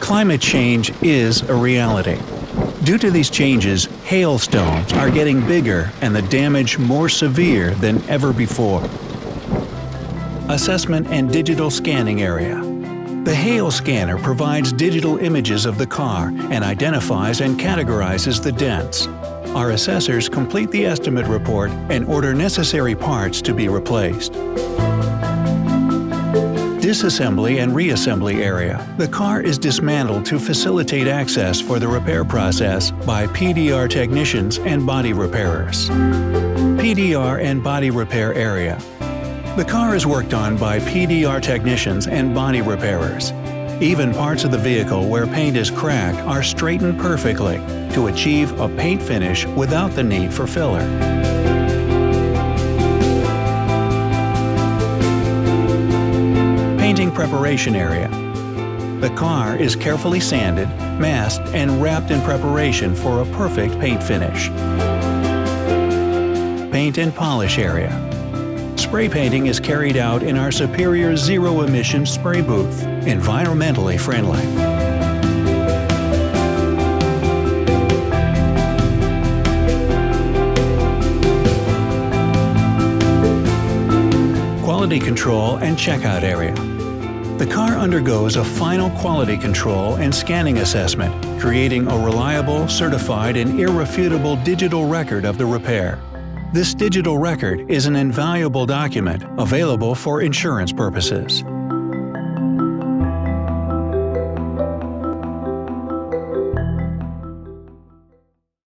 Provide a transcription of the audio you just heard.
Climate change is a reality. Due to these changes, hailstones are getting bigger and the damage more severe than ever before. Assessment and Digital Scanning Area. The hail scanner provides digital images of the car and identifies and categorizes the dents. Our assessors complete the estimate report and order necessary parts to be replaced. Disassembly and reassembly area. The car is dismantled to facilitate access for the repair process by PDR technicians and body repairers. PDR and body repair area. The car is worked on by PDR technicians and body repairers. Even parts of the vehicle where paint is cracked are straightened perfectly to achieve a paint finish without the need for filler. Painting preparation area. The car is carefully sanded, masked, and wrapped in preparation for a perfect paint finish. Paint and polish area. Spray painting is carried out in our superior zero-emission spray booth, environmentally friendly. Quality control and checkout area. The car undergoes a final quality control and scanning assessment, creating a reliable, certified, and irrefutable digital record of the repair. This digital record is an invaluable document available for insurance purposes.